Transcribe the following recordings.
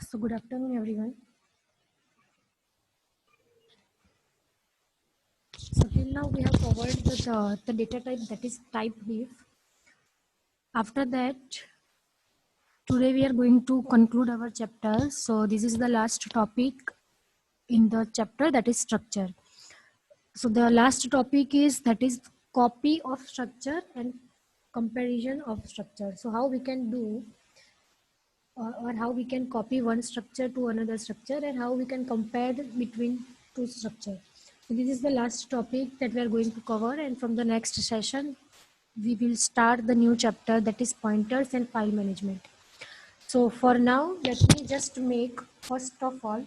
So good afternoon, everyone. So till now we have covered the data type, that is type diff. After that, today we are going to conclude our chapter. So this is the last topic in the chapter, that is structure. So the last topic is that is copy of structure and comparison of structure. So how we can do or how we can copy one structure to another structure and how we can compare between two structures. So this is the last topic that we are going to cover, and from the next session we will start the new chapter, that is pointers and file management. So for now, let me just make first of all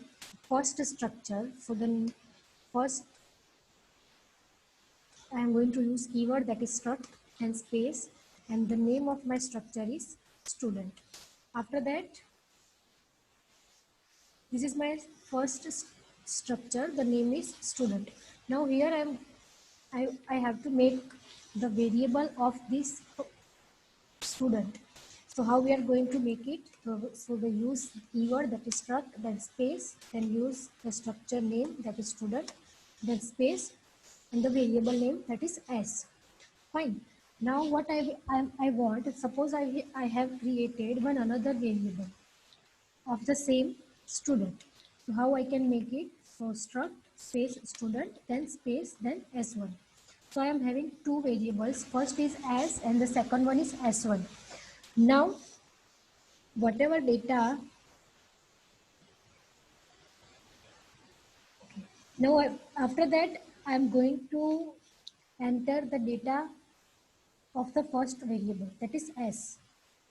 first structure. So then first I am going to use keyword, that is struct and space, and the name of my structure is student. After that, this is my first structure, the name is student. Now here I have to make the variable of this student. So how we are going to make it? So the use keyword, that is struct, then space, then use the structure name, that is student, then space, and the variable name, that is s. Fine. Now what I want, suppose I have created one another variable of the same student. So how I can make it? So struct space student, then space, then s1. So I am having two variables. First is s and the second one is s1. Now whatever data, now after that I am going to enter the data of the first variable, that is s.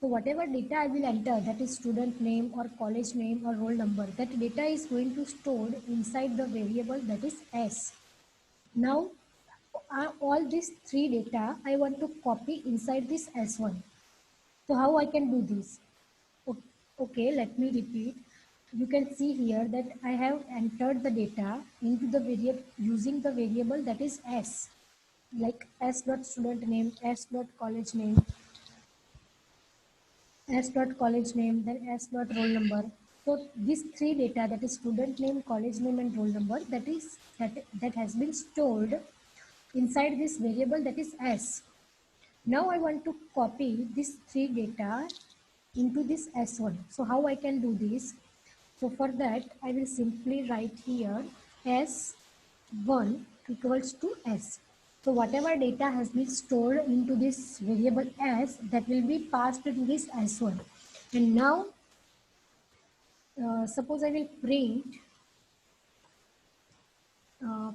So whatever data I will enter, that is student name or college name or roll number, that data is going to stored inside the variable, that is s. Now all these three data I want to copy inside this s1. So how I can do this? Okay, let me repeat. You can see here that I have entered the data into the variable using the variable, that is s, like s dot student name, s dot college name, s dot college name, then s dot roll number. So these three data, that is student name, college name, and roll number, that has been stored inside this variable, that is s. Now I want to copy this three data into this s1. So how I can do this? So for that I will simply write here s1 equals to s. So whatever data has been stored into this variable s, that will be passed in this s1. And now suppose I will print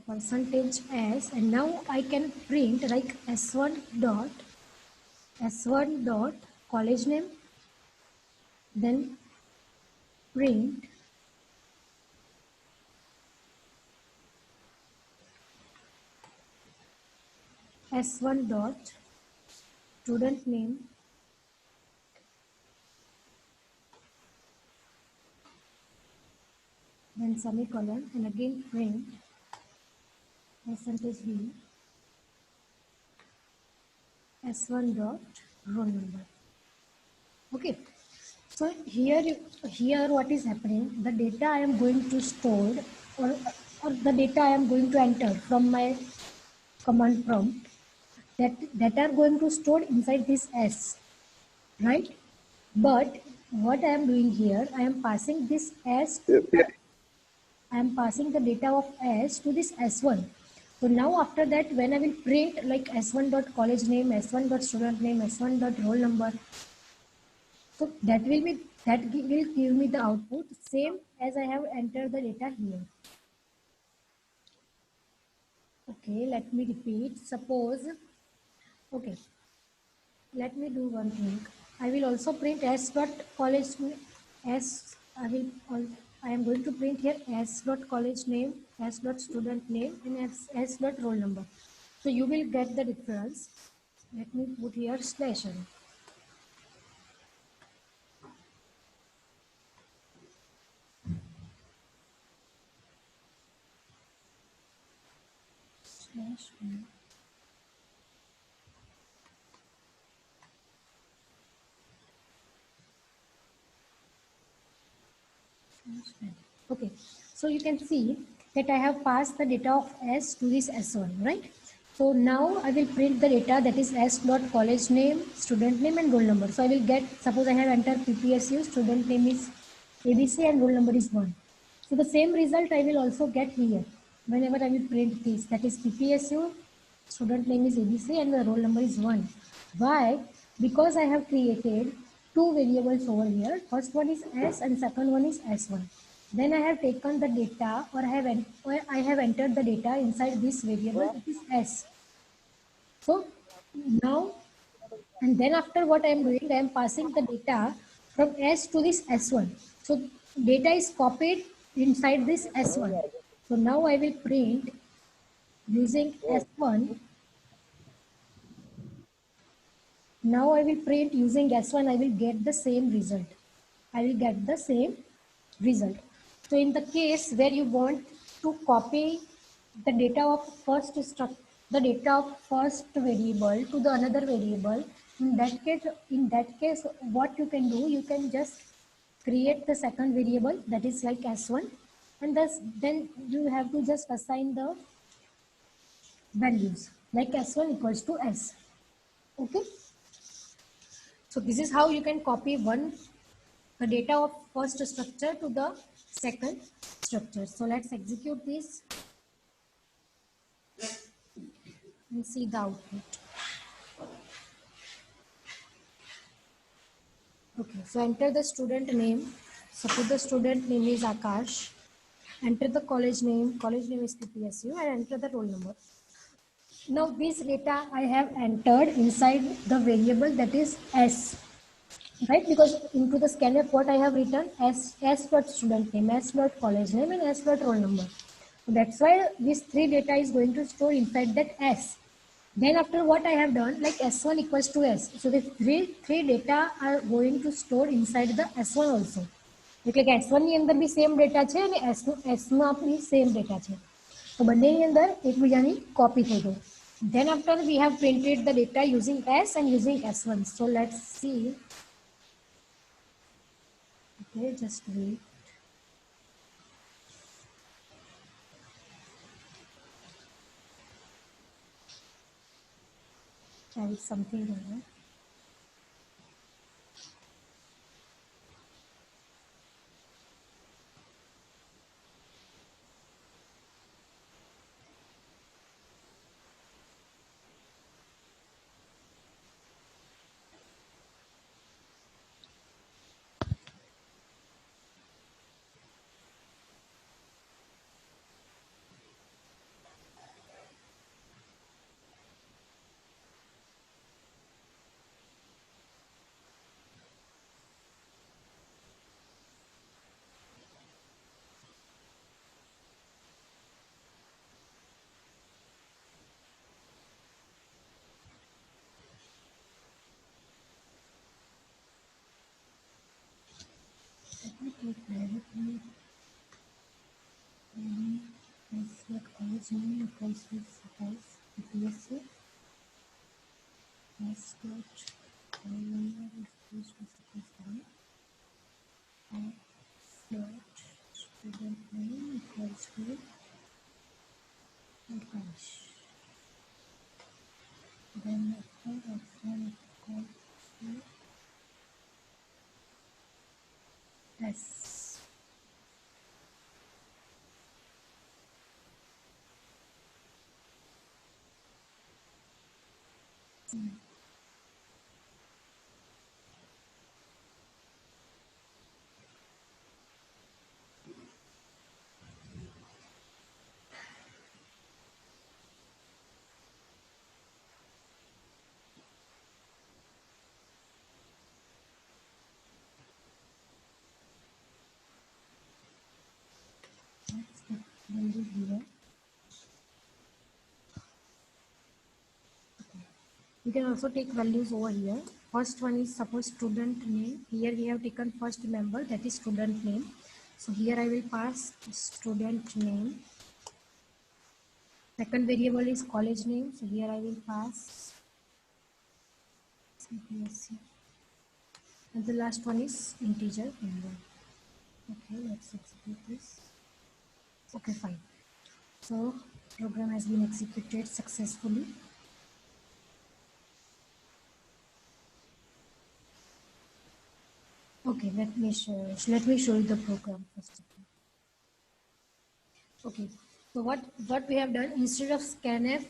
percentage s, and now I can print like s1 dot college name, then print s1 dot student name, then semicolon, and again print percentage v s1 dot roll number. Okay, so here what is happening, the data I am going to store, or the data I am going to enter from my command prompt, that are going to store inside this s, right? But what I am doing here, I am passing this s, I am passing the data of s to this s1. So now after that, when I will print like s1 dot college name, s1 dot student name, s1 dot roll number, so will give me the output same as I have entered the data here. Okay, let me repeat. Suppose, okay, let me do one thing. I will also print s dot college s. I am going to print here s dot college name, s dot student name, and s dot roll number. So you will get the difference. Let me put here slash n. Slash n. Okay, so you can see that I have passed the data of S to this S1, right? So now I will print the data, that is S dot college name, student name and roll number. So I will get, suppose I have entered PPSU, student name is ABC and roll number is 1. So the same result I will also get here whenever I will print this, that is PPSU, student name is ABC and the roll number is 1. Why? Because I have created two variables over here. First one is S and second one is S1. Then I have taken the data, or I have entered the data inside this variable, that is S. So now, and then after what I am doing, I am passing the data from S to this S1. So data is copied inside this S1. So now I will print using S1. Now I will print using S1, I will get the same result. I will get the same result. So in the case where you want to copy the data of the data of first variable to the another variable, in that case, what you can do, you can just create the second variable, that is like S1, and then you have to just assign the values like S1 equals to S. Okay. So this is how you can copy the data of first structure to the second structure. So let's execute this and see the output. Okay, so enter the student name. Suppose the student name is Akash. Enter the college name is PPSU, and enter the roll number. Now this data I have entered inside the variable, that is S. Right, because into the scanner what I have written S dot student name, S dot college name and S dot roll number. So that's why this three data is going to store inside that S. Then after what I have done, like S1 equals to S. So the three data are going to store inside the S1 also. એટલે કે S1 ની અંદર બી same data છે અને S માં આપણી same data છે. તો બંનેની અંદર એકબીજાની કોપી થઈ ગઈ. Then after we have printed the data using S and using S1. So let's see. Okay, just wait. There is something there. Let me take directly S dot college name equals to suppose PPSC. S dot roll number is equals to suppose 1. S dot student name equals to Akash. Then after S1 equals to S. Let's put value here. You can also take values over here. First one is suppose student name. Here we have taken first member, that is student name. So here I will pass student name. Second variable is college name. So here I will pass CPSC. And the last one is integer number. Okay, let's execute this. Okay, fine. So program has been executed successfully. Okay, let me show you the program first of all. Okay, so what we have done, instead of scanf,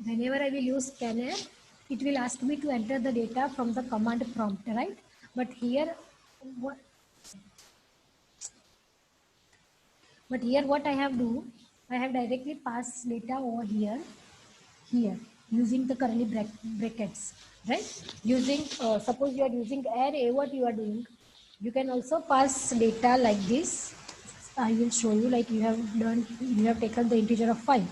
whenever I will use scanf, it will ask me to enter the data from the command prompt, right? But here, what? But here, what I have do, I have directly passed data over here using the curly brackets, right? Using suppose you are using array, what you are doing, you can also pass data like this. I will show you, like you have taken the integer of 5,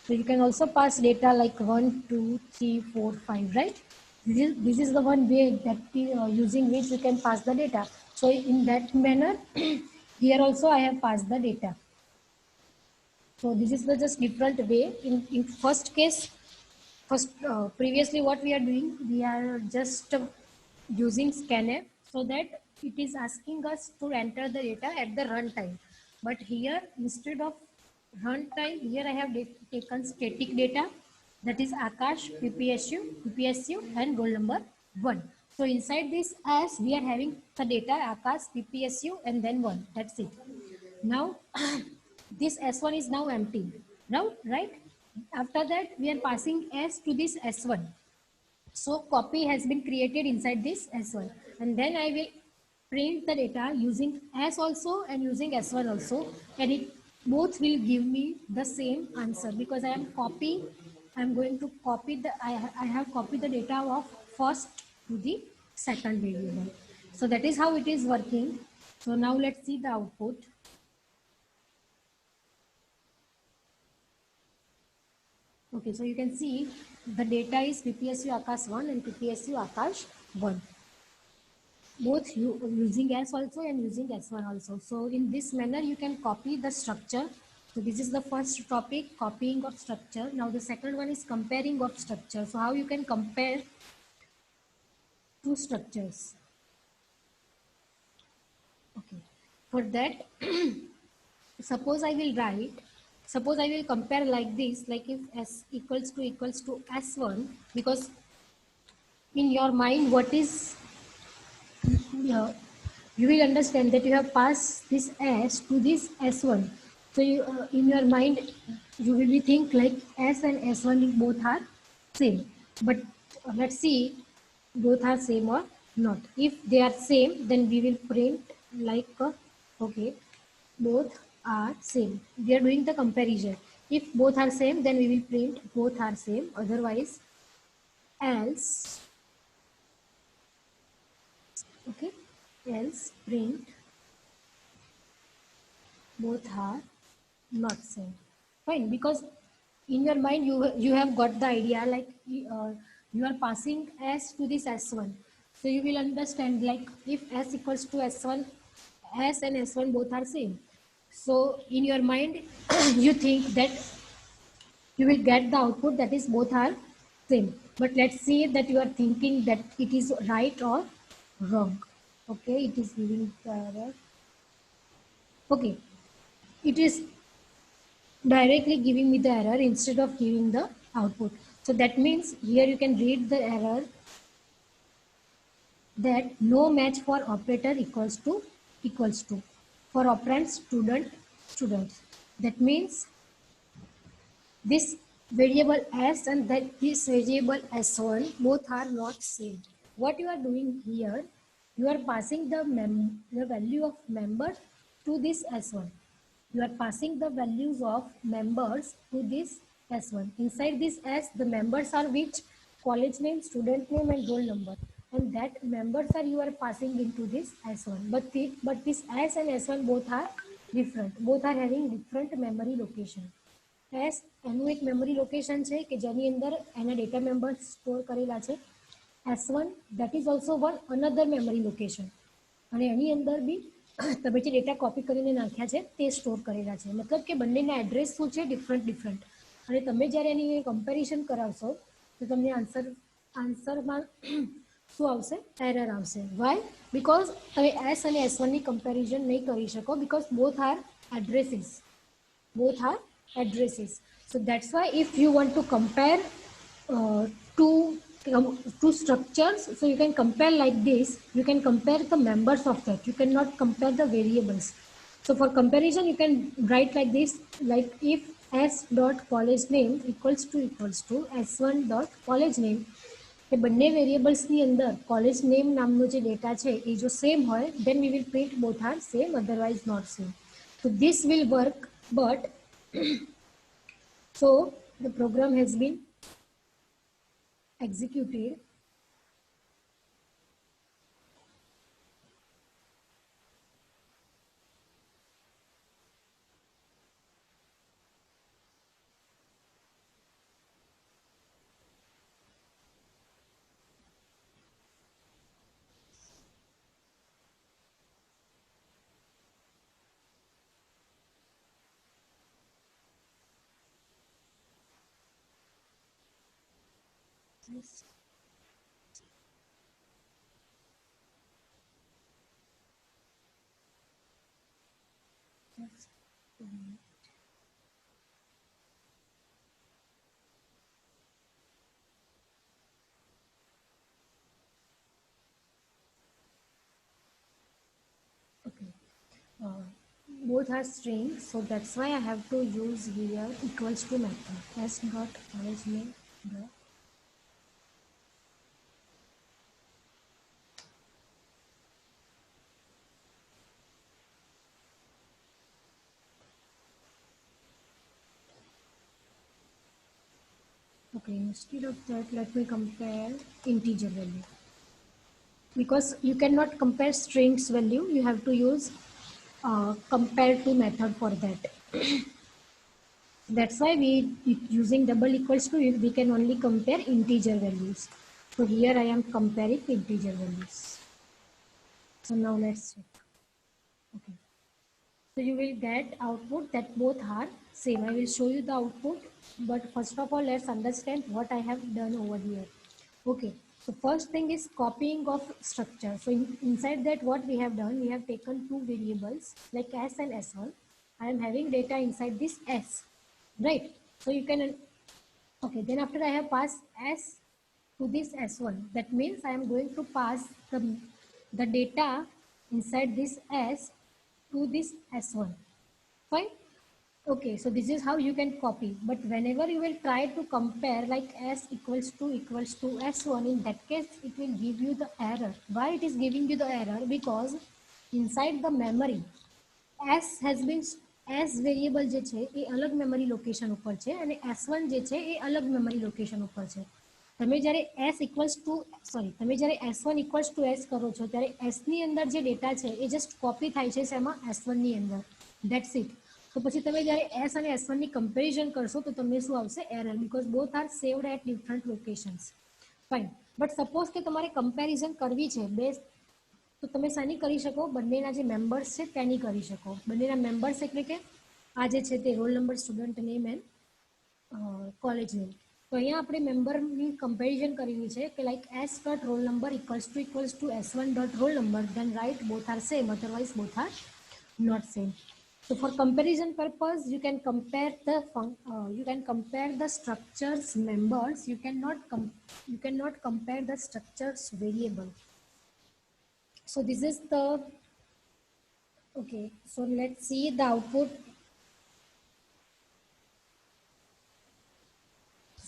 so you can also pass data like 1 2 3 4 5, right? This is the one way that using which you can pass the data. So in that manner here also I have passed the data. So this is the just different way. In first case, previously what we are doing, we are just using scanf, so that it is asking us to enter the data at the runtime. But here, instead of runtime, here I have taken static data, that is Akash, PPSU and roll number 1. So inside this, as we are having the data Akash, PPSU and then 1. That's it. Now this S1 is now empty. Now, right? After that, we are passing S to this S1. So copy has been created inside this S1. And then I will print the data using S also and using S1 also. And it both will give me the same answer, because I'm going to copy I have copied the data of first to the second variable. So that is how it is working. So now let's see the output. Okay, so you can see the data is PPSU Akash 1 and PPSU Akash 1. Both using S also and using S1 also. So in this manner, you can copy the structure. So this is the first topic, copying of structure. Now the second one is comparing of structure. So how you can compare two structures. Okay, for that, suppose I will compare like this, like if S equals to S1, because in your mind, what is, you will understand that you have passed this S to this S1. So in your mind, you will be think like S and S1 both are same. But let's see, both are same or not. If they are same, then we will print like, okay, both are same. We are doing the comparison. If both are same, then we will print both are same. Otherwise, else, okay, else print both are not same. Fine, because in your mind you have got the idea, like you are passing S to this S1. So you will understand, like if S equals to S1, S and S1 both are same. So in your mind you think that you will get the output that is both are same. But let's see that you are thinking that it is right or wrong. Okay, it is giving the error. Okay, it is directly giving me the error instead of giving the output. So that means here you can read the error that no match for operator equals to for operand students. That means this variable s and that this variable s1 both are not same. What you are doing here, you are passing the value of member to this s1. You are passing the values of members to this S1. Inside this S, the members are which? College name, student name and roll number. And that members are you are passing into this S1. But this S and S1 both are different. Both are having different memory location. S એનું એક memory location છે કે જેની અંદર એના data members store કરેલા છે. S1 that is also one another memory location. અને એની અંદર બી તમે જે ડેટા કોપી કરીને નાખ્યા છે તે સ્ટોર કરેલા છે. મતલબ કે બંનેના એડ્રેસ શું છે? ડિફરન્ટ. અને તમે જ્યારે એની કમ્પેરિઝન કરાવશો તો તમને આન્સરમાં શું આવશે? એરર આવશે. વાય? બીકોઝ તમે એસ અને S1 ની કમ્પેરિઝન નહીં કરી શકો because both are addresses. Both are addresses. So that's why if you want to compare uh, two two structures, so you can compare like this. You can compare the members of that. You cannot compare the variables. So for comparison, you can write like this, like if s dot college name equals to s1 dot college name, એ બંને વેરિયેબલ્સની અંદર college name નામનો જે data છે એ જો same હોય then we will print both are same, otherwise not same. So this will work, but so the program has been executed. Yes. Yes. Okay. Uh, Both are strings, so that's why I have to use here equals to method. S dot college name dot. Okay, instead of that, let me compare integer value. Because you cannot compare strings value, you have to use compare to method for that. That's why we using double equals to, we can only compare integer values. So here I am comparing integer values. So now let's check. Okay. So you will get output that both are same. I will show you the output, but first of all, let's understand what I have done over here. Okay, so first thing is copying of structure. So inside that, what we have done, we have taken two variables like S and S1. I am having data inside this S, right? So you can, okay, then after I have passed S to this S1, that means I am going to pass the data inside this S to this S1. Fine. Okay, so this is how you can copy. But whenever you will try to compare like S equals to S1, in that case, it will give you the error. Why it is giving you the error? Because inside the memory, S has been S variable જે છે એ અલગ memory location ઉપર છે અને S1 જે છે એ અલગ memory location ઉપર છે. તમે જ્યારે S ઇક્વલ્સ ટુ તમે જ્યારે S1 ઇક્વલ્સ ટુ S કરો છો ત્યારે S ની અંદર જે ડેટા છે એ જસ્ટ કોપી થાય છે શેમાં S1 ની અંદર. That's it. તો પછી તમે જ્યારે S અને S1 ની કમ્પેરિઝન કરશો તો તમને શું આવશે? Error, because both are saved at different locations. Fine. But suppose કે તમારે કમ્પેરિઝન કરવી છે બે, તો તમે શાની કરી શકો? બંનેના જે મેમ્બર્સ છે તેની કરી શકો. બંનેના મેમ્બર્સ એટલે કે આ જે છે તે roll number, student name and college name. તો અહીંયા આપણે મેમ્બરની કમ્પેરિઝન કરવી છે કે like S dot roll number equals to S1 dot roll number, then write both are same, otherwise both are not same. So for comparison purpose, you can compare the structures members. You cannot compare the structures variable. So this is the, okay, so let's see the output.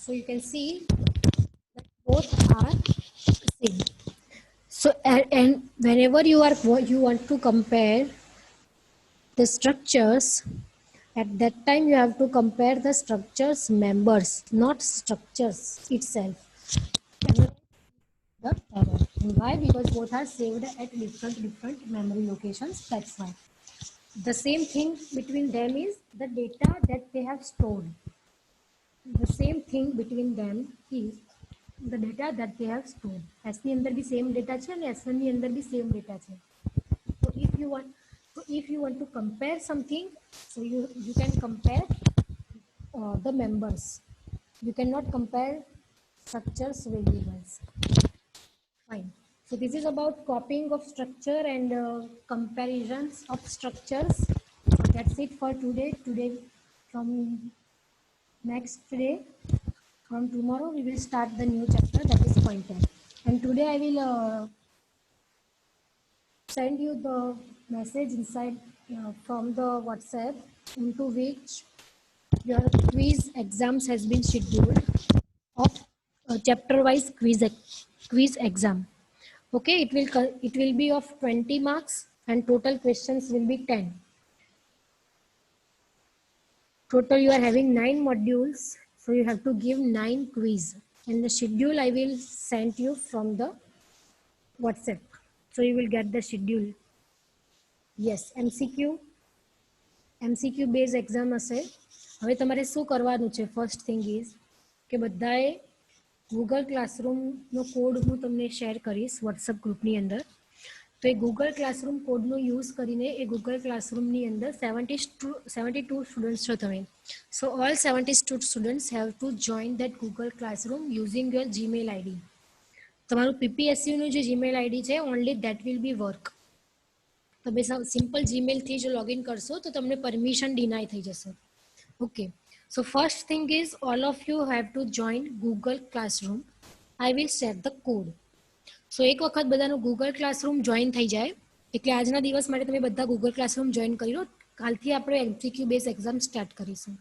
So you can see that both are same. So and whenever you want to compare the structures, at that time you have to compare the structures members, not structures itself. The error. And why? Because both are saved at different memory locations. That's why. The same thing between them is the data that they have stored. The same thing between them is the data that they have stored. S ની અંદર બી same data છે અને S1 ની અંદર બી same data છે. So if you want to compare something, so you can compare the members. You cannot compare structures variables. Fine. So this is about copying of structure and comparisons of structures. So that's it for today. Today, from next day, from tomorrow, we will start the new chapter, that is point 10. And today I will send you the message inside from the WhatsApp, into which your quiz exams has been scheduled of chapter wise quiz exam. Okay, it will be of 20 marks and total questions will be 10. Total you are having 9 modules, so you have to give 9 quiz, and the schedule I will send you from the WhatsApp. So you will get the schedule. Yes, MCQ base exam હશે. હવે તમારે શું કરવાનું છે? First thing is કે બધાએ Google ક્લાસરૂમનો code હું તમને શેર કરીશ વોટ્સઅપ ગ્રુપની અંદર. તો એ ગૂગલ ક્લાસરૂમ કોડનો યુઝ કરીને એ ગૂગલ ક્લાસરૂમની અંદર 72 સ્ટુડન્ટ્સ છો તમે. સો all 72 students have to join that Google classroom using your Gmail ID. તમારું પીપીએસયુનું જે જીમેલ આઈડી છે, only that will be work. તમે સિમ્પલ જીમેલથી જો લોગિન કરશો તો તમને પરમિશન ડિનાય થઈ જશે. Okay, so first thing is all of you have to join Google classroom. I will set the code. So એક વખત બધાનું ગૂગલ ક્લાસરૂમ જોઈન થઈ જાય એટલે આજના દિવસ માટે તમે બધા ગૂગલ ક્લાસરૂમ જોઈન કરી લો. કાલથી આપણે એમસીક્યુ બેઝ એક્ઝામ સ્ટાર્ટ કરીશું.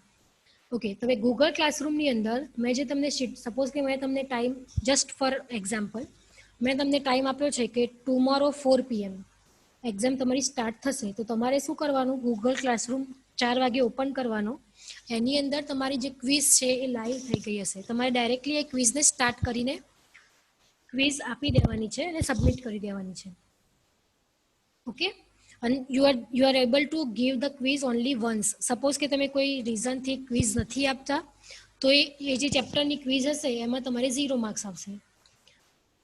ઓકે, તો હવે ગૂગલ ક્લાસરૂમની અંદર મેં જે તમને સપોઝ કે મેં તમને ટાઈમ જસ્ટ ફોર એક્ઝામ્પલ મેં તમને ટાઈમ આપ્યો છે કે ટુમોરો 4 PM એક્ઝામ તમારી સ્ટાર્ટ થશે. તો તમારે શું કરવાનું? ગૂગલ ક્લાસરૂમ 4 વાગે ઓપન કરવાનો. એની અંદર તમારી જે ક્વિઝ છે એ લાઈવ થઈ ગઈ હશે. તમારે ડાયરેક્ટલી એ ક્વિઝને સ્ટાર્ટ કરીને ક્વિઝ આપી દેવાની છે અને સબમિટ કરી દેવાની છે. ઓકે, અને you are able to give the quiz only once. Suppose કે તમે કોઈ રીઝનથી ક્વિઝ નથી આપતા તો એ જે ચેપ્ટરની ક્વિઝ હશે એમાં તમારે 0 માર્ક્સ આવશે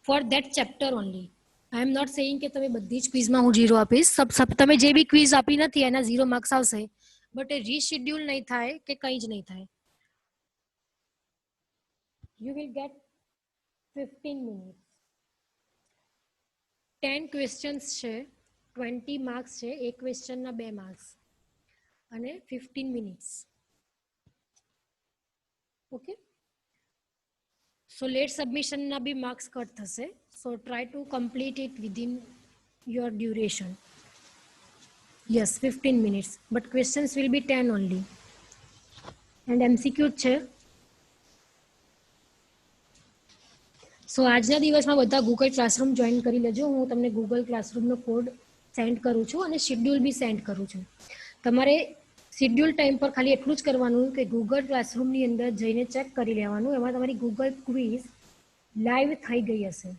for that chapter only. I am not saying કે તમે બધી જ ક્વિઝમાં હું 0 આપીશ. તમે જે બી ક્વિઝ આપી નથી એના 0 માર્ક્સ આવશે, બટ એ રીશેડ્યુલ નહીં થાય કે કંઈ જ નહીં થાય. You will get 15 minute. 10 questions છે, 20 માર્ક્સ છે, એક ક્વેશ્ચનના 2 માર્ક્સ અને 15 મિનિટ્સ. ઓકે, સો લેટ સબમિશનના બી માર્ક્સ કટ થશે. So try to complete it within your duration. Yes, 15 minutes, but questions will be 10 only and MCQ છે. સો આજના દિવસમાં બધા ગૂગલ ક્લાસરૂમ જોઈન કરી લેજો. હું તમને ગૂગલ ક્લાસરૂમનો કોડ સેન્ડ કરું છું અને શેડ્યુલ બી સેન્ડ કરું છું. તમારે શેડ્યુલ ટાઈમ પર ખાલી એટલું જ કરવાનું કે ગૂગલ ક્લાસરૂમની અંદર જઈને ચેક કરી લેવાનું, એમાં તમારી ગૂગલ ક્વિઝ લાઈવ થઈ ગઈ હશે.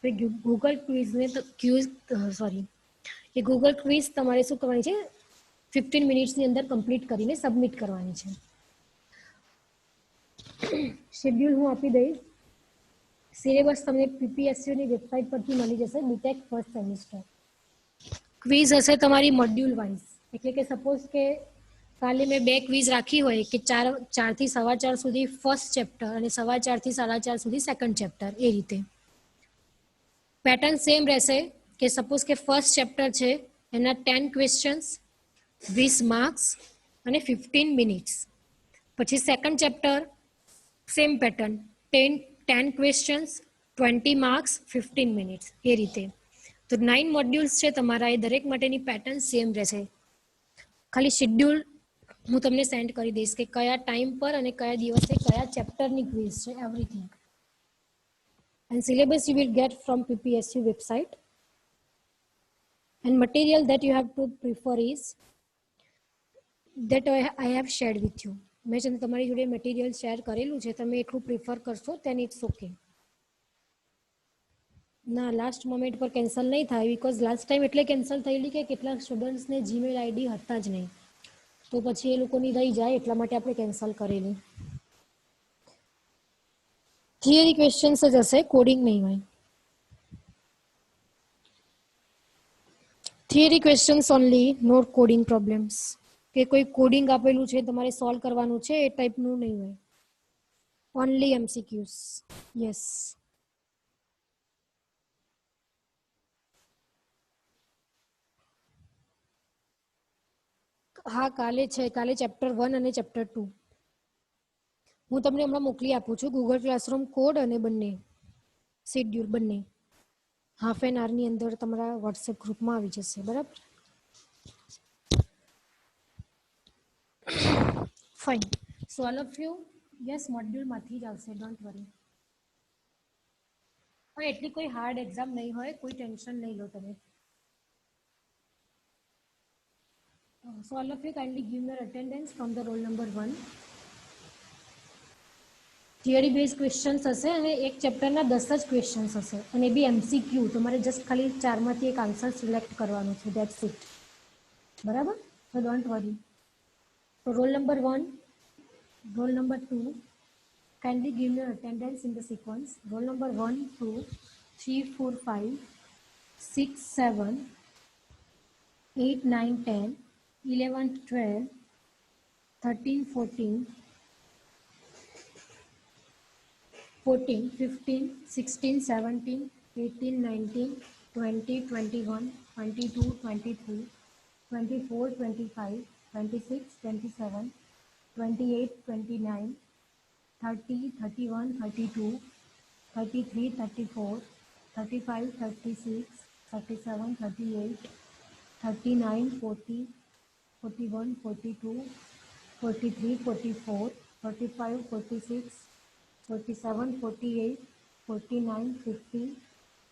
તો ગૂગલ ક્વિઝને એ ગૂગલ ક્વિઝ તમારે શું કરવાની છે? 15 મિનિટ્સની અંદર કમ્પ્લીટ કરીને સબમિટ કરવાની છે. શેડ્યુલ હું આપી દઈશ. સિલેબસ તમને પીપીએસયુની વેબસાઇટ પરથી મળી જશે. બીટેક ફર્સ્ટ સેમિસ્ટર ક્વિઝ હશે તમારી મોડ્યુલ વાઇઝ. એટલે કે સપોઝ કે કાલે મેં 2 ક્વિઝ રાખી હોય કે 4 થી 4:15 સુધી ફર્સ્ટ ચેપ્ટર અને 4:15 થી 4:30 સુધી સેકન્ડ ચેપ્ટર. એ રીતે પેટર્ન સેમ રહેશે કે સપોઝ કે ફર્સ્ટ ચેપ્ટર છે એના 10 ક્વેશ્ચન્સ, 20 માર્ક્સ અને 15 મિનિટ્સ. પછી second chapter same pattern, 10 questions, 20 marks, 15 minutes. એ રીતે તો 9 મોડ્યુલ્સ છે તમારા. એ દરેક માટેની પેટર્ન સેમ રહેશે. ખાલી શેડ્યુલ હું તમને સેન્ડ કરી દઈશ કે કયા ટાઈમ પર અને કયા દિવસે કયા ચેપ્ટરની ક્વિઝ છે, everything. And syllabus you will get from PPSU website. And material that you have to prefer is that I have shared with you. મેં છે તમારી જોડે મટીરિયલ શેર કરેલું છે, તમે એટલું પ્રિફર કરશો then it's okay. ના, લાસ્ટ મોમેન્ટ પર કેન્સલ નહીં થાય, બિકોઝ લાસ્ટ ટાઈમ એટલે કેન્સલ થયેલી કે કેટલાક સ્ટુડન્ટ્સને જીમેલ આઈડી હતા જ નહીં, તો પછી એ લોકોની રહી જાય એટલા માટે આપણે કેન્સલ કરેલી. થિયરી ક્વેશ્ચન્સ જ હશે, કોડિંગ નહીં હોય. Theory questions only, not coding problems. કે કોઈ કોડિંગ આપેલું છે તમારે સોલ્વ કરવાનું છે એ ટાઈપનું નહીં હોય. Only MCQs. યસ. હા કાલે છે, કાલે ચેપ્ટર 1 અને ચેપ્ટર 2 હું તમને હમણાં મોકલી આપું છું ગૂગલ ક્લાસરૂમ કોડ અને બંને શેડ્યુલ બંને હાફ એન આવરની અંદર તમારા વોટ્સએપ ગ્રુપમાં આવી જશે. બરાબર, fine. So all of you yes મોડ્યુલમાંથી જ આવશે, ડોન્ટ વરી. પણ એટલી કોઈ હાર્ડ એક્ઝામ નહીં હોય, કોઈ ટેન્શન નહીં લો તમે. So all of you kindly give your attendance from the roll number 1. Theory base questions હશે અને એક ચેપ્ટરના 10 જ ક્વેશ્ચન્સ હશે અને એ બી MCQ. તમારે જસ્ટ ખાલી 4માંથી એક આન્સર સિલેક્ટ કરવાનો છે, ધેટ્સ ઇટ. બરાબર, so don't worry. So roll number 1, roll number 2, kindly give your attendance in the sequence. Roll number 1, 2, 3, 4, 5, 6, 7, 8, 9, 10, 11, 12, 13, 14, 14, 15, 16, 17, 18, 19, 20, 21, 22, 23, 24, 25, 26, 27, 28, 29, 30, 31, 32, 33, 34, 35, 36, 37, 38, 39, 40, 41, 42, 43, 44, 45, 46, 47, 48, 49, 50,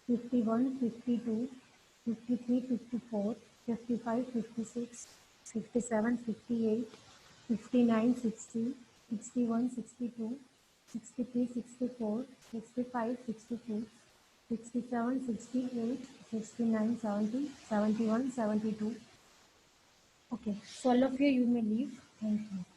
51, 52, 53, 54, 55, 56, 57, 58, 59, 60, 61, 62, 63, 64, 65, 66, 67, 68, 69, 70, 71, 72. Okay, so all of you may leave. Thank you.